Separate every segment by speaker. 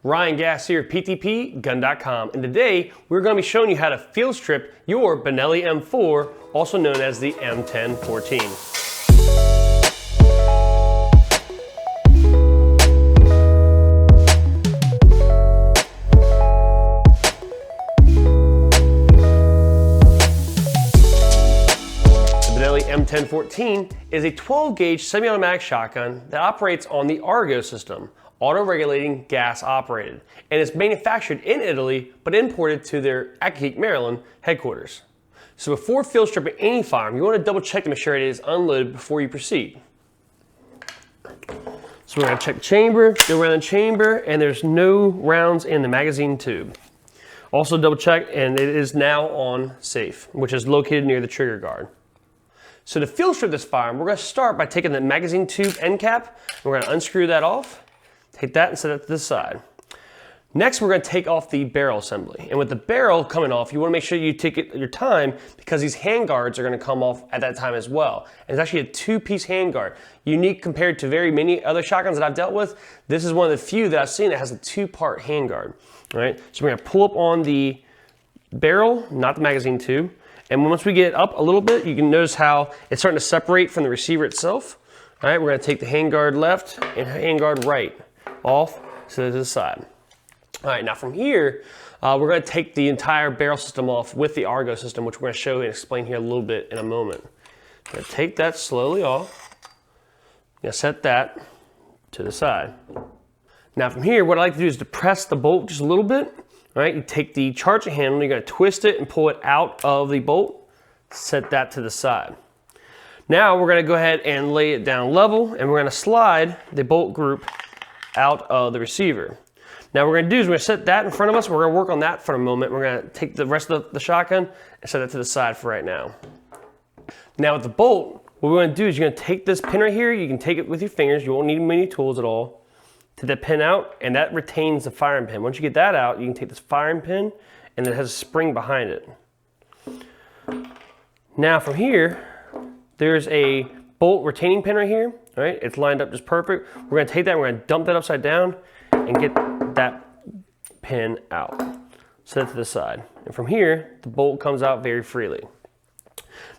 Speaker 1: Ryan Gass here, PTPGun.com, and today we're going to be showing you how to field strip your Benelli M4, also known as the M1014. The M1014 is a 12-gauge semi-automatic shotgun that operates on the Argo system, auto-regulating gas operated, and is manufactured in Italy but imported to their Accokeek, Maryland headquarters. So before field stripping any firearm, you want to double check to make sure it is unloaded before you proceed. So we're going to check the chamber, go around the chamber, and there's no rounds in the magazine tube. Also double check, and it is now on safe, which is located near the trigger guard. So to field strip this firearm, we're going to start by taking the magazine tube end cap. We're going to unscrew that off, take that and set it to the side. Next, we're going to take off the barrel assembly. And with the barrel coming off, you want to make sure you take your time because these hand guards are going to come off at that time as well. And it's actually a two-piece hand guard. Unique compared to very many other shotguns that I've dealt with. This is one of the few that I've seen that has a two-part hand guard. All right, so we're going to pull up on the barrel, not the magazine tube. And once we get up a little bit, you can notice how it's starting to separate from the receiver itself. All right, we're going to take the handguard left and handguard right off, set it to the side. All right, now from here, we're going to take the entire barrel system off with the Argo system, which we're going to show and explain here a little bit in a moment. I'm going to take that slowly off. I'm going to set that to the side. Now from here, what I like to do is depress the bolt just a little bit. All right, you take the charger handle, you're going to twist it and pull it out of the bolt, set that to the side. Now we're going to go ahead and lay it down level, and we're going to slide the bolt group out of the receiver. Now what we're going to do is we're going to set that in front of us. We're going to work on that for a moment. We're going to take the rest of the shotgun and set it to the side for right now. Now with the bolt, what we're going to do is you're going to take this pin right here. You can take it with your fingers. You won't need many tools at all. Take that pin out, and that retains the firing pin. Once you get that out, you can take this firing pin, and it has a spring behind it. Now from here, there's a bolt retaining pin right here. All right, it's lined up just perfect. We're going to take that, we're going to dump that upside down, and get that pin out. Set it to the side. And from here, the bolt comes out very freely.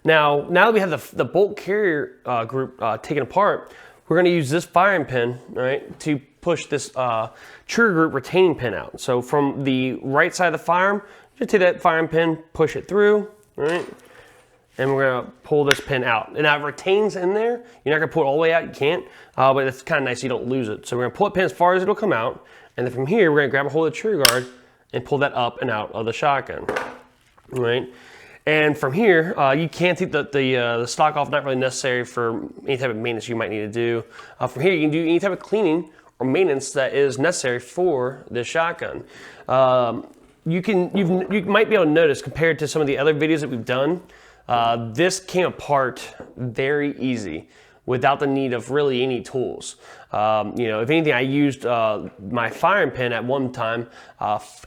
Speaker 1: Now that we have the bolt carrier group taken apart, we're going to use this firing pin, right, to push this trigger group retaining pin out. So from the right side of the firearm, just take that firing pin, push it through, right, and we're going to pull this pin out. And now it retains in there. You're not going to pull it all the way out, you can't, but it's kind of nice so you don't lose it. So we're going to pull it pin as far as it'll come out, and then from here, we're going to grab a hold of the trigger guard and pull that up and out of the shotgun, right? And from here, you can take the stock off, not really necessary for any type of maintenance you might need to do. From here, you can do any type of cleaning or maintenance that is necessary for this shotgun. You might be able to notice, compared to some of the other videos that we've done, this came apart very easy without the need of really any tools. If anything, I used my firing pin at one time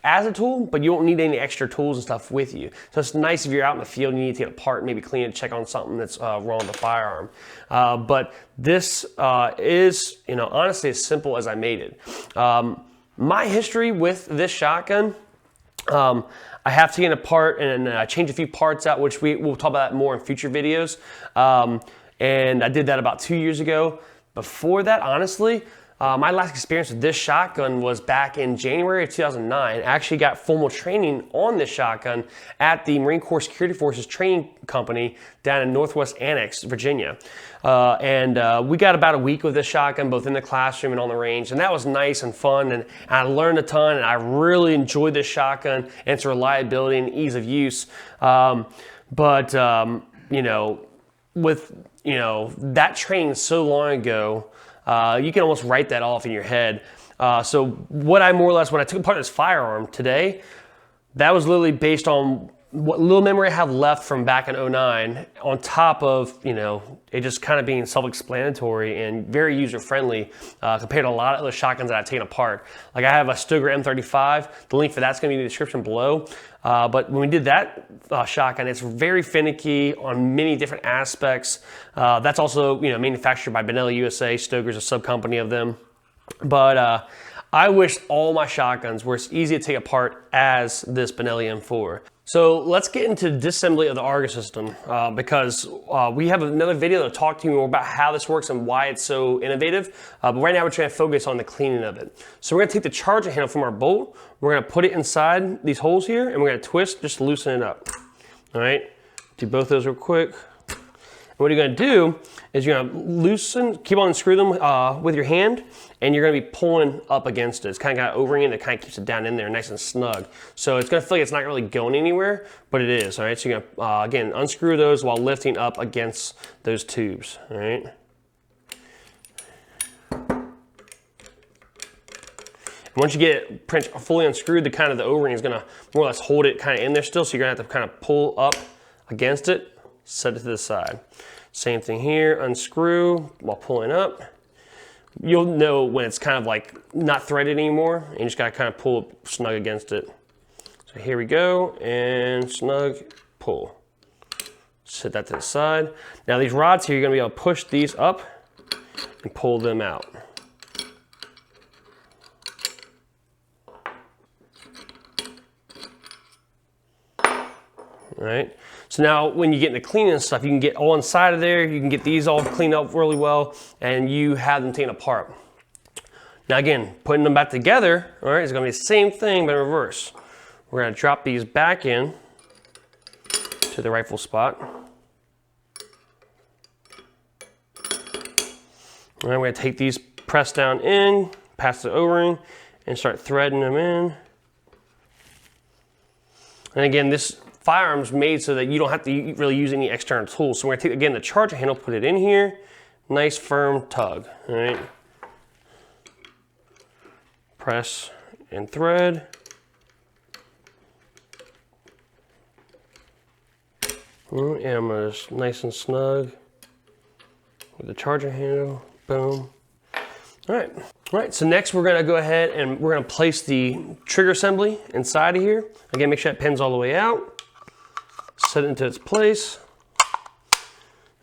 Speaker 1: as a tool, but you don't need any extra tools and stuff with you. So it's nice if you're out in the field and you need to get a part, maybe clean it, check on something that's wrong with the firearm. But this is, honestly as simple as I made it. My history with this shotgun, I have taken it apart and changed a few parts out, which we'll talk about that more in future videos. And I did that about 2 years ago. Before that, honestly, my last experience with this shotgun was back in January of 2009. I actually got formal training on this shotgun at the Marine Corps Security Forces Training Company down in Northwest Annex, Virginia. We got about a week with this shotgun, both in the classroom and on the range, and that was nice and fun, and I learned a ton, and I really enjoyed this shotgun and its reliability and ease of use. With that training so long ago, you can almost write that off in your head. So what when I took apart this firearm today, that was literally based on what little memory I have left from back in 2009, on top of, it just kind of being self-explanatory and very user-friendly compared to a lot of other shotguns that I've taken apart. Like I have a Stoeger M35. The link for that's going to be in the description below. But when we did that shotgun, it's very finicky on many different aspects. That's also, manufactured by Benelli USA. Stoeger's a sub-company of them. But I wish all my shotguns were as easy to take apart as this Benelli M4. So let's get into disassembly of the Argus system because we have another video to talk to you more about how this works and why it's so innovative. But right now we're trying to focus on the cleaning of it. So we're gonna take the charger handle from our bolt, we're gonna put it inside these holes here, and we're gonna twist, just loosen it up. All right, do both those real quick. And what you're gonna do is you're gonna loosen, keep on unscrew them with your hand, and you're gonna be pulling up against it. It's kind of got O-ring that kind of keeps it down in there nice and snug. So it's gonna feel like it's not really going anywhere, but it is, all right? So you're gonna, again, unscrew those while lifting up against those tubes, all right? And once you get it fully unscrewed, the O-ring is gonna more or less hold it kind of in there still, so you're gonna have to kind of pull up against it, set it to the side. Same thing here, unscrew while pulling up. You'll know when it's kind of like not threaded anymore, and you just gotta kind of pull snug against it. So here we go, and snug, pull. Set that to the side. Now these rods here, you're gonna be able to push these up and pull them out. All right, so now when you get into cleaning and stuff, you can get all inside of there, you can get these all cleaned up really well, and you have them taken apart. Now again, putting them back together, all right, is gonna be the same thing, but in reverse. We're gonna drop these back in to the rightful spot. All right, we're gonna take these, press down in, past the O-ring, and start threading them in. And again, this firearm's made so that you don't have to really use any external tools. So we're gonna take, again, the charger handle, put it in here, nice firm tug, all right? Press and thread. And I'm gonna just nice and snug with the charger handle, boom. All right, so next we're gonna go ahead and we're gonna place the trigger assembly inside of here. Again, make sure that pin's all the way out. Set it into its place.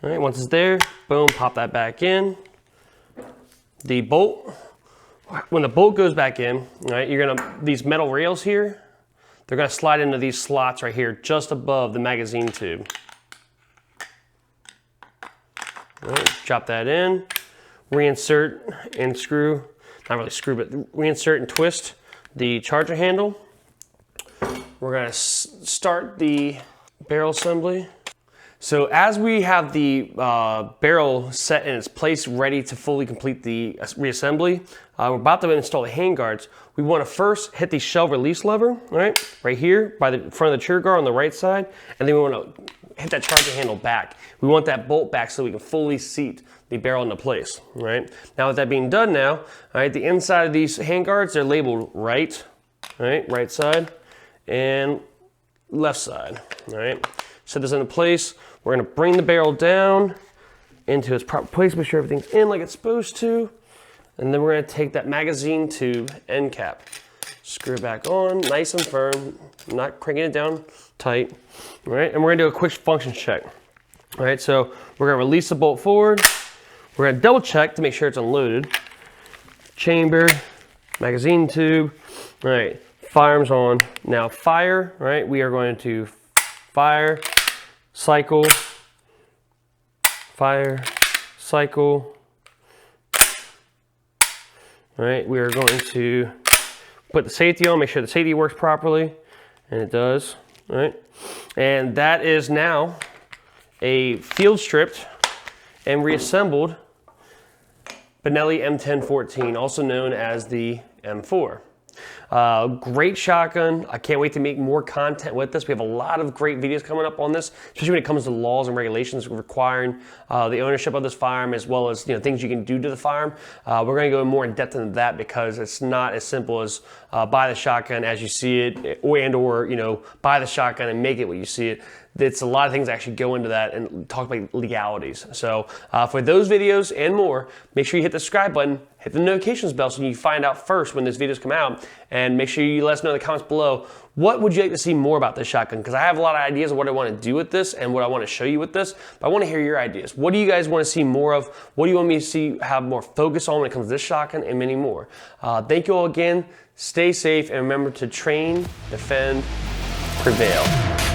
Speaker 1: All right, once it's there, boom, pop that back in. The bolt, when the bolt goes back in, all right, you're gonna, these metal rails here, they're gonna slide into these slots right here, just above the magazine tube. All right, drop that in, reinsert and screw, not really screw, but reinsert and twist the charger handle. We're gonna start the barrel assembly. So as we have the barrel set in its place, ready to fully complete the reassembly, we're about to install the handguards. We want to first hit the shell release lever, right here by the front of the trigger guard on the right side, and then we want to hit that charger handle back. We want that bolt back so we can fully seat the barrel into place, right? Now with that being done now, all right, the inside of these handguards, they're labeled right side, and left side, all right? Set this into place. We're gonna bring the barrel down into its proper place, make sure everything's in like it's supposed to, and then we're gonna take that magazine tube end cap, screw it back on, nice and firm, not cranking it down tight, all right? And we're gonna do a quick function check, all right? So we're gonna release the bolt forward. We're gonna double check to make sure it's unloaded. Chamber, magazine tube, all right. Firearms on. Now fire, right? We are going to fire, cycle, fire, cycle. All right, we are going to put the safety on, make sure the safety works properly, and it does, all right? And that is now a field stripped and reassembled Benelli M1014, also known as the M4. Great shotgun. I can't wait to make more content with this. We have a lot of great videos coming up on this, especially when it comes to laws and regulations requiring the ownership of this firearm, as well as things you can do to the firearm. We're going to go more in depth into that because it's not as simple as buy the shotgun as you see it, or buy the shotgun and make it what you see it. it's a lot of things that actually go into that and talk about legalities. So for those videos and more, make sure you hit the subscribe button, hit the notifications bell so you find out first when these videos come out, and make sure you let us know in the comments below, what would you like to see more about this shotgun? Because I have a lot of ideas of what I want to do with this and what I want to show you with this, but I want to hear your ideas. What do you guys want to see more of? What do you want me to see, have more focus on when it comes to this shotgun, and many more. Thank you all again. Stay safe and remember to train, defend, prevail.